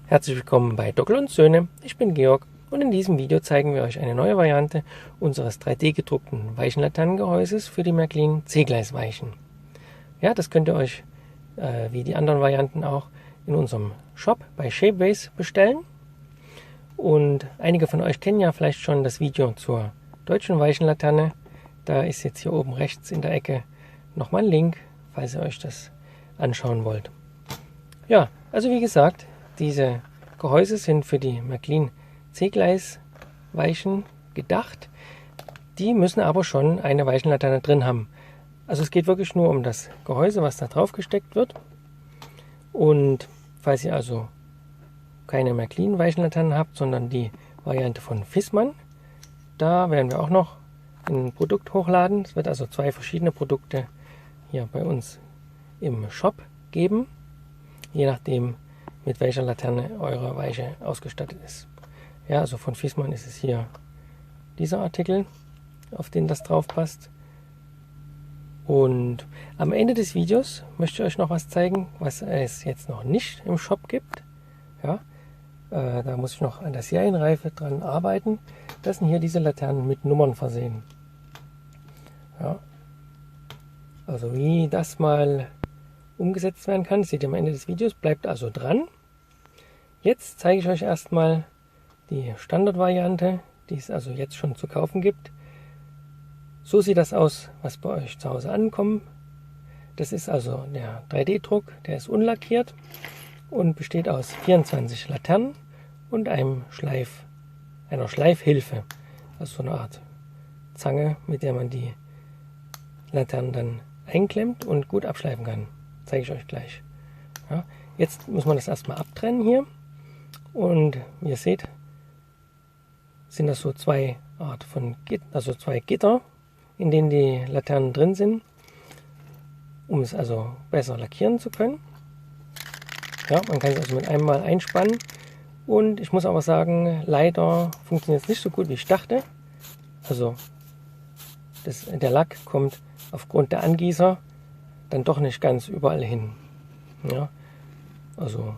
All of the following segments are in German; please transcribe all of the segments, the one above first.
Herzlich willkommen bei Dockel und Söhne. Ich bin Georg und in diesem Video zeigen wir euch eine neue Variante unseres 3D gedruckten Weichenlaternengehäuses für die Märklin C-Gleis-Weichen. Ja, das könnt ihr euch wie die anderen Varianten auch in unserem Shop bei Shapeways bestellen. Und einige von euch kennen ja vielleicht schon das Video zur deutschen Weichenlaterne. Da ist jetzt hier oben rechts in der Ecke nochmal ein Link, falls ihr euch das anschauen wollt. Ja, also wie gesagt, diese Gehäuse sind für die Märklin C-Gleis-Weichen gedacht. Die müssen aber schon eine Weichenlaterne drin haben. Also es geht wirklich nur um das Gehäuse, was da drauf gesteckt wird. Und falls ihr also keine Märklin Weichenlaternen habt, sondern die Variante von Fissmann, da werden wir auch noch ein Produkt hochladen. Es wird also 2 verschiedene Produkte hier bei uns im Shop geben, je nachdem mit welcher Laterne eure Weiche ausgestattet ist. Ja, also von Fissmann ist es hier dieser Artikel, auf den das drauf passt. Und am Ende des Videos möchte ich euch noch was zeigen, was es jetzt noch nicht im Shop gibt. Ja, da muss ich noch an der Serienreife dran arbeiten. Das sind hier diese Laternen mit Nummern versehen. Ja, also wie das mal umgesetzt werden kann, das seht ihr am Ende des Videos. Bleibt also dran. Jetzt zeige ich euch erstmal die Standardvariante, die es also jetzt schon zu kaufen gibt. So sieht das aus, was bei euch zu Hause ankommt. Das ist also der 3D-Druck, der ist unlackiert und besteht aus 24 Laternen und einer Schleifhilfe. Also so eine Art Zange, mit der man die Laternen dann einklemmt und gut abschleifen kann. Zeige ich euch gleich. Ja, jetzt muss man das erstmal abtrennen hier. Und wie ihr seht, sind das so zwei Gitter, in denen die Laternen drin sind, um es also besser lackieren zu können. Ja, man kann es also mit einem Mal einspannen. Und ich muss aber sagen, leider funktioniert es nicht so gut, wie ich dachte. Also der Lack kommt aufgrund der Angießer dann doch nicht ganz überall hin. Ja, also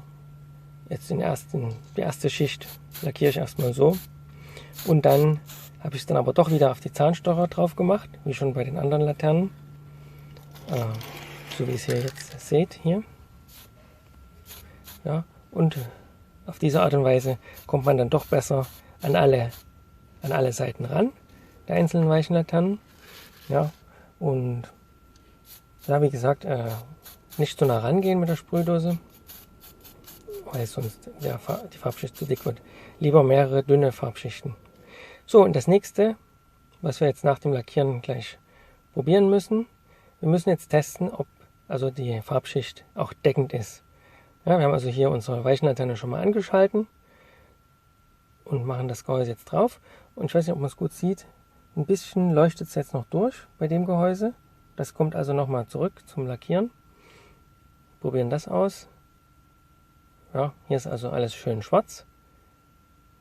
jetzt die erste Schicht lackiere ich erstmal so. Und dann habe ich es dann aber doch wieder auf die Zahnstocher drauf gemacht, wie schon bei den anderen Laternen. So wie ihr es hier jetzt seht. Hier. Ja, und auf diese Art und Weise kommt man dann doch besser an alle Seiten ran, der einzelnen Weichenlaternen. Ja, und ja, wie gesagt, nicht so nah rangehen mit der Sprühdose, weil sonst die Farbschicht zu dick wird. Lieber mehrere dünne Farbschichten. So, und das nächste, was wir jetzt nach dem Lackieren gleich probieren müssen, wir müssen jetzt testen, ob also die Farbschicht auch deckend ist. Ja, wir haben also hier unsere Weichenlaterne schon mal angeschalten und machen das Gehäuse jetzt drauf. Und ich weiß nicht, ob man es gut sieht, ein bisschen leuchtet es jetzt noch durch bei dem Gehäuse. Das kommt also nochmal zurück zum Lackieren. Probieren das aus. Ja, hier ist also alles schön schwarz.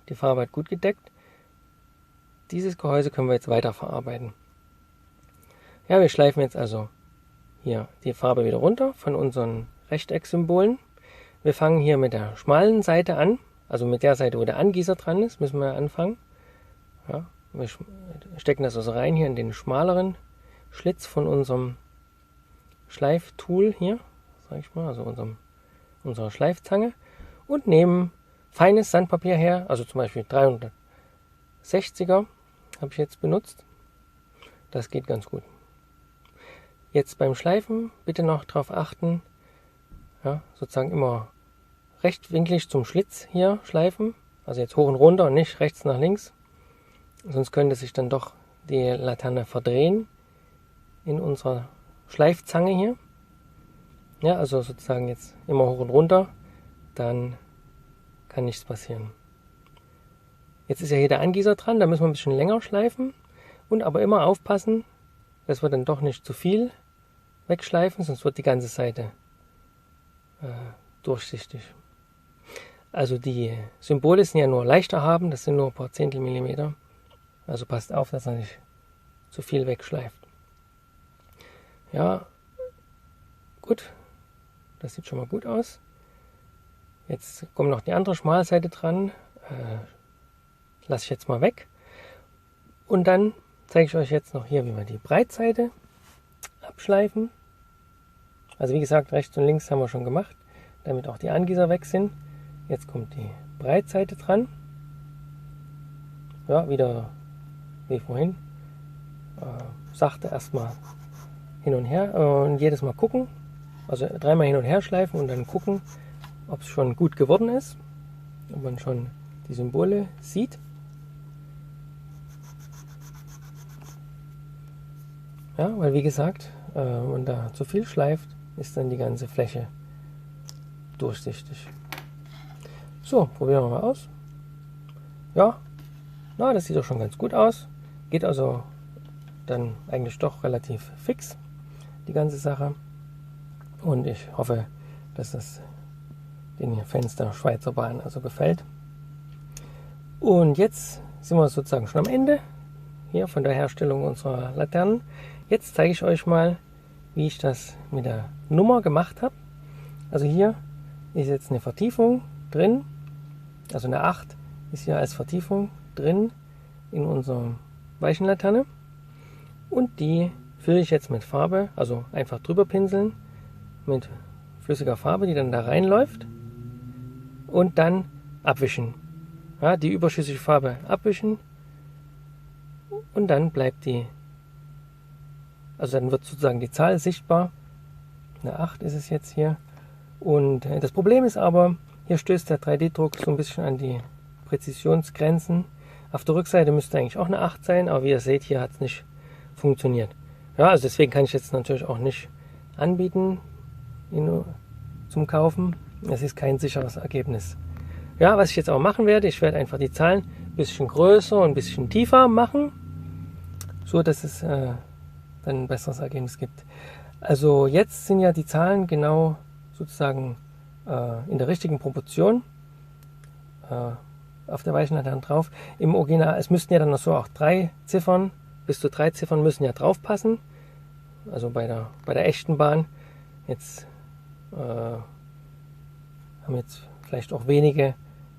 Die Farbe hat gut gedeckt. Dieses Gehäuse können wir jetzt weiter verarbeiten. Ja, wir schleifen jetzt also hier die Farbe wieder runter von unseren Rechtecksymbolen. Wir fangen hier mit der schmalen Seite an, also mit der Seite, wo der Angießer dran ist, müssen wir anfangen. Ja, wir stecken das also rein hier in den schmaleren Schlitz von unserem Schleiftool hier, sag ich mal, also unserer Schleifzange, und nehmen feines Sandpapier her, also zum Beispiel 360er habe ich jetzt benutzt. Das geht ganz gut. Jetzt beim Schleifen bitte noch darauf achten, ja, sozusagen immer rechtwinklig zum Schlitz hier schleifen, also jetzt hoch und runter und nicht rechts nach links, sonst könnte sich dann doch die Laterne verdrehen in unserer Schleifzange hier. Ja, also sozusagen jetzt immer hoch und runter, dann kann nichts passieren. Jetzt ist ja hier der Angießer dran, da müssen wir ein bisschen länger schleifen und aber immer aufpassen, dass wir dann doch nicht zu viel wegschleifen, sonst wird die ganze Seite durchsichtig. Also die Symbole sind ja nur leicht erhaben, das sind nur ein paar Zehntel Millimeter. Also passt auf, dass er nicht zu viel wegschleift. Ja, gut, das sieht schon mal gut aus. Jetzt kommt noch die andere Schmalseite dran. Lasse ich jetzt mal weg. Und dann zeige ich euch jetzt noch hier, wie wir die Breitseite abschleifen. Also wie gesagt, rechts und links haben wir schon gemacht, damit auch die Angießer weg sind. Jetzt kommt die Breitseite dran. Ja, wieder wie vorhin. Sachte erstmal hin und her und jedes Mal gucken. Also dreimal hin und her schleifen und dann gucken, ob es schon gut geworden ist. Ob man schon die Symbole sieht. Ja, weil wie gesagt, wenn man da zu viel schleift, ist dann die ganze Fläche durchsichtig. So, probieren wir mal aus. Ja, na, das sieht doch schon ganz gut aus. Geht also dann eigentlich doch relativ fix, die ganze Sache. Und ich hoffe, dass das den Fans der Schweizer Bahn also gefällt. Und jetzt sind wir sozusagen schon am Ende hier von der Herstellung unserer Laternen. Jetzt zeige ich euch mal, wie ich das mit der Nummer gemacht habe. Also hier ist jetzt eine Vertiefung drin, also eine 8 ist hier als Vertiefung drin in unserer Weichenlaterne. Und die fülle ich jetzt mit Farbe, also einfach drüber pinseln mit flüssiger Farbe, die dann da reinläuft. Und dann abwischen. Ja, die überschüssige Farbe abwischen. Und dann bleibt die, also dann wird sozusagen die Zahl sichtbar. Eine 8 ist es jetzt hier. Und das Problem ist aber, hier stößt der 3D-Druck so ein bisschen an die Präzisionsgrenzen. Auf der Rückseite müsste eigentlich auch eine 8 sein, aber wie ihr seht, hier hat es nicht funktioniert. Ja, also deswegen kann ich jetzt natürlich auch nicht anbieten zum Kaufen. Es ist kein sicheres Ergebnis. Ja, was ich jetzt auch machen werde, ich werde einfach die Zahlen ein bisschen größer und ein bisschen tiefer machen, so dass es dann ein besseres Ergebnis gibt. Also jetzt sind ja die Zahlen genau sozusagen in der richtigen Proportion auf der Weichenlaterne drauf. Im Original, es müssten ja dann noch so auch 3 Ziffern, bis zu 3 Ziffern müssen ja drauf passen. Also bei der echten Bahn. Jetzt haben jetzt vielleicht auch wenige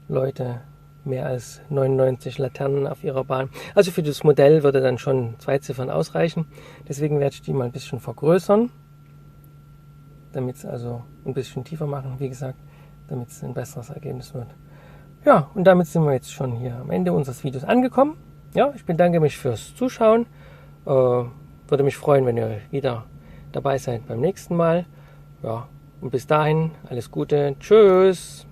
Leute mehr als 99 Laternen auf ihrer Bahn. Also für das Modell würde dann schon 2 Ziffern ausreichen. Deswegen werde ich die mal ein bisschen vergrößern, damit es also ein bisschen tiefer machen, wie gesagt, damit es ein besseres Ergebnis wird. Ja, und damit sind wir jetzt schon hier am Ende unseres Videos angekommen. Ja, ich bedanke mich fürs Zuschauen. Würde mich freuen, wenn ihr wieder dabei seid beim nächsten Mal. Ja, und bis dahin alles Gute. Tschüss.